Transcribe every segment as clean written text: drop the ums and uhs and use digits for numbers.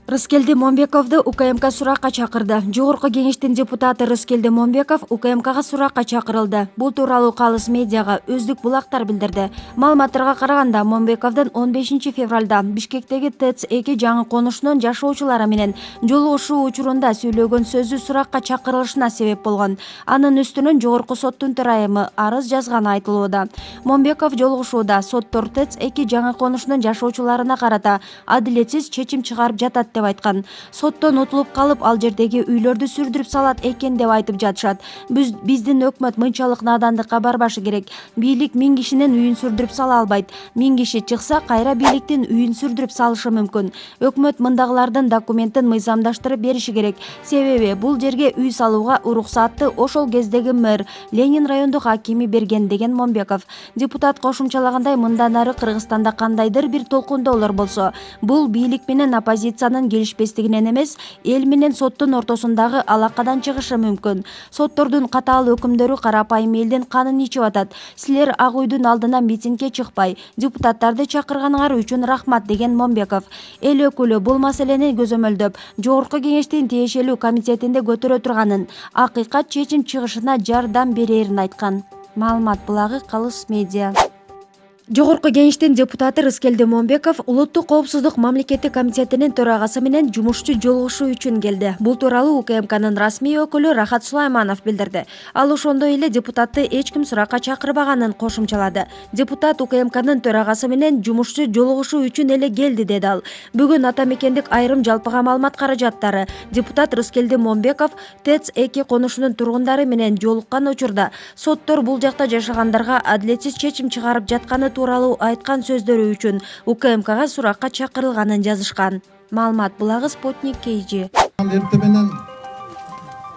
Рыскелди Момбековду УКМК суракка чакырды. Жогорку кеңештин депутаты Рыскелди Момбеков УКМКга суракка чакырылды. Бул тууралуу Калыс медиага өздүк булактар билдирди. Маалыматтарга караганда, Момбековдун 15 февралда Бишкектеги ТЭЦ-2 жаңы конушунун жашоочулары менен жолугушуу учурунда сүйлөгөн сөзү суракка чакырылышына себеп болгон. Анын үстүнөн жогорку соттун төрайымы арыз жазганы айтылууда. Момбеков жолугушууда соттор ТЭЦ-2 жаңы конушунун жашоочуларына карата адилетсиз чечим чыгарып жатат деп айткан. Соттон утулуп калып, ал жердеги үйлөрдү сүрдүрүп салат экен деп айтып жатышат. Биздин өкмөт мынчалык надандыкка барбашы керек. Бийлик 1000 кишинин үйүн сүрдүрүп сала албайт. 1000 киши чыкса, кайра бийликтин үйүн сүрдүрүп салышы мүмкүн. Өкмөт мындагылардын документин мыйзамдаштырып бериши керек. Себеби бул жерге үй салууга уруксатты ошол кездеги мэр, Ленин райондук акими берген деген Момбеков. Депутат кошумчалагандай, мындан ары Кыргызстанда кандайдыр бир толкундоолор болсо, бул бийлик менен оппозициянын келишпестигинен эмес, эл менен соттун ортосундагы алакадан чыгышы мүмкүн. Соттордун катаал өкүмдөрү карапайым элдин канын ичип атат. Силер ак үйдүн алдына митингге чыкпай, депутаттарды чакырганыңар үчүн рахмат деген Момбеков. Эл өкүлү бул маселени көзөмөлдөп, жогорку кеңештин тиешелүү комитетинде көтөрө турганын, акыйкат чечим чыгышына жардам берерин айткан. Маалымат булагы Калыс медиа. Жогорку кеңештин депутаты Рыскелди Момбеков Улуттук коопсуздук мамлекеттик комитетинин төрагасы менен жумушчу жолугушуу үчүн келди. Бул тууралуу УКМКнын расмий өкүлү Рахат Сулайманов билдирди. Ал ошондой эле депутатты эч ким суракка чакырбаганын кошумчалады. Депутат УКМКнын төрагасы менен жумушчу жолугушуу үчүн эле келди деди ал. Бүгүн ата мекендик айрым жалпыга маалымат каражаттары депутат Рыскелди Момбеков ТЭЦ-2 конушунун тургундары менен жолуккан учурда соттор бул жакта жашагандарга адилетсиз чечим чыгарып жатканы тууралуу айткан сөздөрү үчүн УКМКга суракка чакырылганын жазышкан. Маалымат булагы Спутник KG. Эртең менен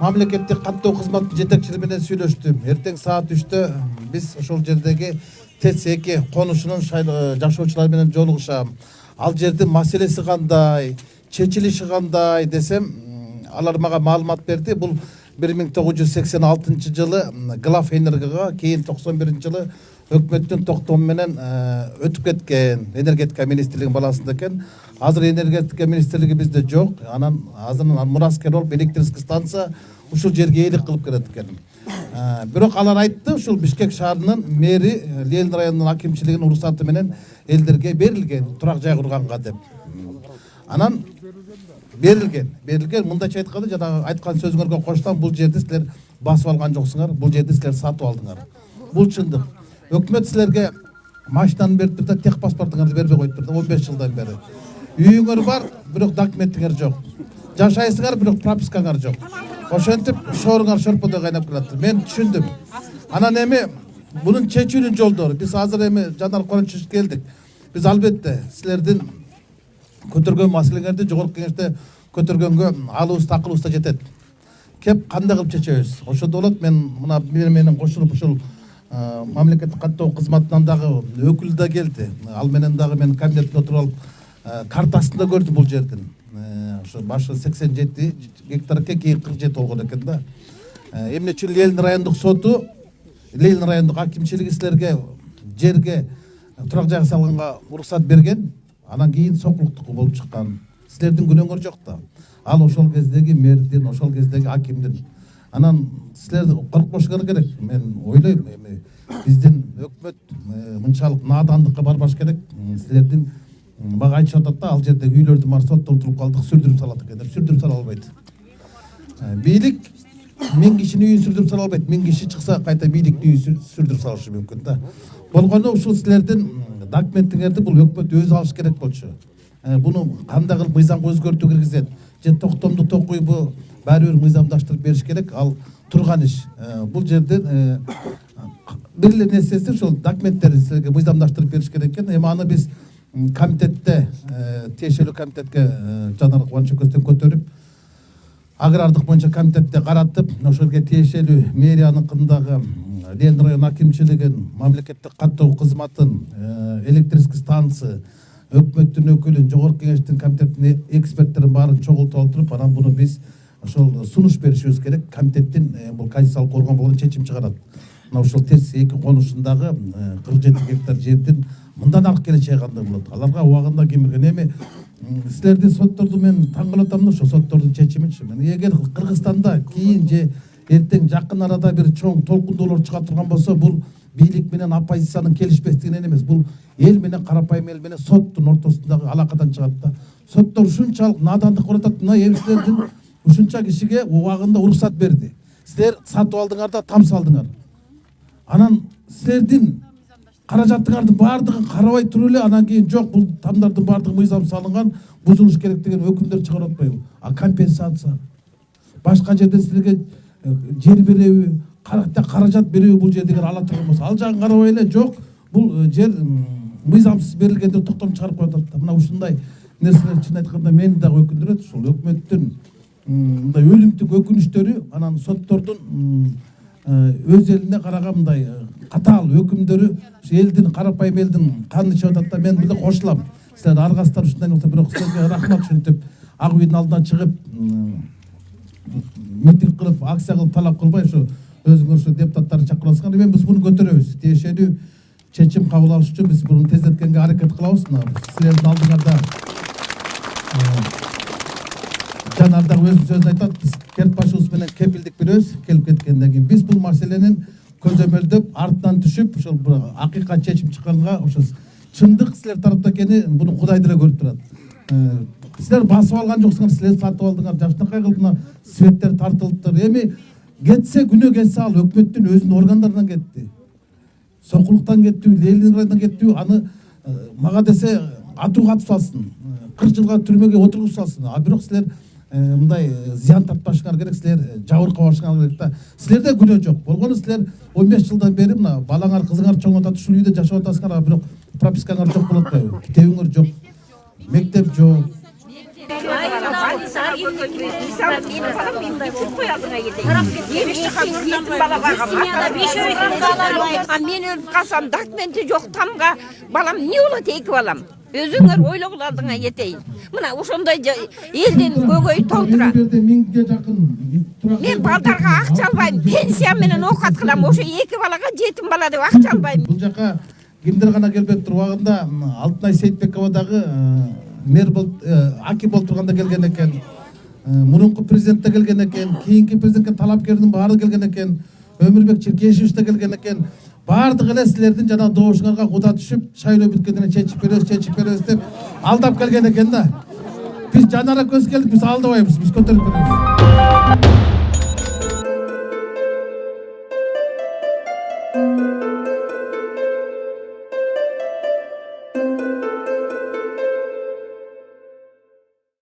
мамлекеттик каттоо кызматтын жетекчилери менен сүйлөштүм. Эртең саат 3-тө биз ошол жердеги ТЭЦ-2 конушунун жашоочулары менен жолугушам. Ал жердин маселеси кандай, чечилиши кандай десем, алар мага маалымат берди. Бул 1986 жылы Глав Энергияга, кийин 91 жылы өкмөттүн токтому менен өтүп кеткен, энергетика министрлигинин баласында экен. Азыр энергетика министрлиги бизде жок. Анан азыр мураскер болуп электрический станция ушул жерге ээлик кылып келет экен. Бирок алар айтты, ушул Бишкек шаарынын мэри Ленин районунун акимчилигинин уруксаты менен элдерге берилген, турак жай курганга деп. Анан берилген. Мындайча айтканда, жана айткан сөзүңөргө коштам, бул жерди силер басып алган жоксуңар, бул жерди силер сатып алдыңар. Бул чындык. Өкмөт силерге машинаны берип турда, тех паспортуңарды бербей коюп турду 15 жылдан бери. Үйүңөр бар, бирок документиңер жок. Жашайсыңар, бирок пропискаңар жок. Ошентип шооруңар шорподой кайнап келат. Мен түшүндүм. Анан эми бунун чечүүнүн жолдору. Биз азыр эми Жанар Корончуш келдик. Биз албетте силердин көтөргөн маселеңерди жогорку кеңеште көтөргөнгө алыбыз такылыбызда жетет. Кеп кандай кылып чечебиз? Ошондо болот. Мен мына менен кошулуп ушул мамлекеттик каттоо кызматынан дагы өкүл да келди. Ал менен дагы мен кабинетте отуруп алып картасында көрдүм бул жердин. Ошо башы 87 гектарга кийин 47 болгон экен да. Эмне үчүн Ленин райондук соту, Ленин райондук акимчилиги силерге жерге турак жай салганга уруксат берген, анан кийин сокулуктук болуп чыккан. Силердин күнөөңөр жок да. Ал ошол кездеги мэрдин, ошол кездеги акимдин. Анан силер коркпошуңар керек. Мен ойлойм, эми биздин өкмөт мынчалык надандыкка барбаш керек. Силердин мага айтышып атат да, ал жердеги үйлөрдү бар соттон утулуп калдык, сүрдүрүп салат экен деп. Сүрдүрүп сала албайт. Бийлик 1000 кишинин үйүн сүрдүрүп сала албайт. 1000 киши чыкса, кайта бийликтин үйүн сүрдүрүп салышы мүмкүн да. Болгону ушул силердин документиңерди бул өкмөт өзү алыш керек болчу. Буну кандай кылып мыйзамга өзгөртүү киргизет? Же токтомду токуйбу? Баары бир мыйзамдаштырып бериш керек. Ал турган иш. Бул жерден бир эле нерсеси ошол документтерди силерге мыйзамдаштырып бериш керек экен. Эми аны биз комитетте, тиешелүү комитетке Жанар Кубанычөкөстөн көтөрүп, агрардык боюнча комитетте каратып, ошолго тиешелүү мэрияныкындагы Ленин район акимчилигин, мамлекеттик каттоо кызматын, электрический станция, өкмөттүн өкүлүн, жогорку кеңештин комитетинин эксперттерин баарын чогултуп олтуруп, анан буну биз ошол сунуш беришибиз керек. Комитеттин бул конституциялык орган болгон чечим чыгарат. Мына ушул ТЭЦ-2 конушундагы 47 гектар жердин мындан аркы келечеги кандай болот? Аларга убагында ким берген? Эми силердин сотторду мен таң калып атам да ошо соттордун чечимичи. Эгер Кыргызстанда кийин же эртең жакын арада бир чоң толкундоолор чыга турган болсо, бул бийлик менен оппозициянын келишпестигинен эмес, бул эл менен, карапайым эл менен соттун ортосундагы алакадан чыгат да. Соттор ушунчалык надандык кылып атат. Мына силердин ушунча кишиге убагында уруксат берди. Силер сатып алдыңар да там салдыңар. Анан силердин каражатыңардын баардыгын карабай туруп эле анан кийин жок, бул тамдардын баардыгы мыйзам салынган, бузулуш керек деген өкүмдөр чыгарып атпайбы? А компенсация башка жерден силерге жер береби, каражат береби бул жер деген ала турган болсо, ал жагын карабай эле жок, бул жер мыйзамсыз берилген деп токтом чыгарып коюп атат. Мына ушундай нерселер чын айтканда мени дагы өкүндүрөт. Ушул өкмөттүн мындай өлүмтүк өкүнүчтөрү, анан соттордун өз элине караган мындай катаал өкүмдөрү элдин, карапайым элдин канын ичип атат да. Мен бизде кошулам. Силер аргасыздар ушундай болсо, бирок силерге рахмат ушинтип ак үйдүн алдына чыгып митинг кылып, акция кылып талап кылбай, ошо өзүңөр депутаттарды чакырып алсаңар, мен биз буну көтөрөбүз. Тиешелүү чечим кабыл алыш үчүн биз буну тездеткенге аракет кылабыз. Силердин алдыңарда жанарда өзүн айтат, биз керт башыбыз менен кепилдик беребиз. Келип кеткенден кийин биз бул маселенин көзөмөлдөп, артынан түшүп, ошол акыйкат чечим чыкканга, ошо чындык силер тарапта экени буну Кудай деле көрүп турат. Силер басып алган жоксуңар, силер сатып алдыңар, жакшынакай кылып мына светтер тартылыптыр. Эми кетсе, күнөө кетсе, ал өкмөттүн өзүнүн органдарынан кетти. Сокулуктан кеттиби, Ленинграддан кеттиби, аны мага десе атууга атып салсын, 40 жылга түрмөгө отургузуп салсын. А бирок силер мындай зыян тартпашыңар керек, силер жабыркабашыңар керек да. Силерде күнөө жок. Болгону силер 15 жылдан бери мына балаңар, кызыңар чоң атат, ушул үйдө жашап атасыңар, а бирок пропискаңар жок болот атпайбы? Китебиңер жок, мектеп жок. Мен өлүп калсам, документи жок тамга балам эмне болот, эки балам? Өзүңөр ойлогула алдыңа кетейин. Мына ошондой элдин көгөй толтура. Мен балдарга акча албайм, пенсия менен оокат кылам. Ошо эки балага жетим бала деп акча албайм. Бул жака кимдер гана келбептир? Убагында Алтынай Сейитбекова дагы мэр болуп, аким болуп турганда келген экен. Мурунку президент да келген экен, кийинки президентке талапкердин баары келген экен. Өмүрбек Чиркешевич да келген экен. Баардыгы эле силердин жана добушуңарга куда түшүп, шайлоо бүткөндөн чечип беребиз деп алдап келген экен да. Биз жанара көз келдик, биз алдабайбыз, биз көтөрүп беребиз.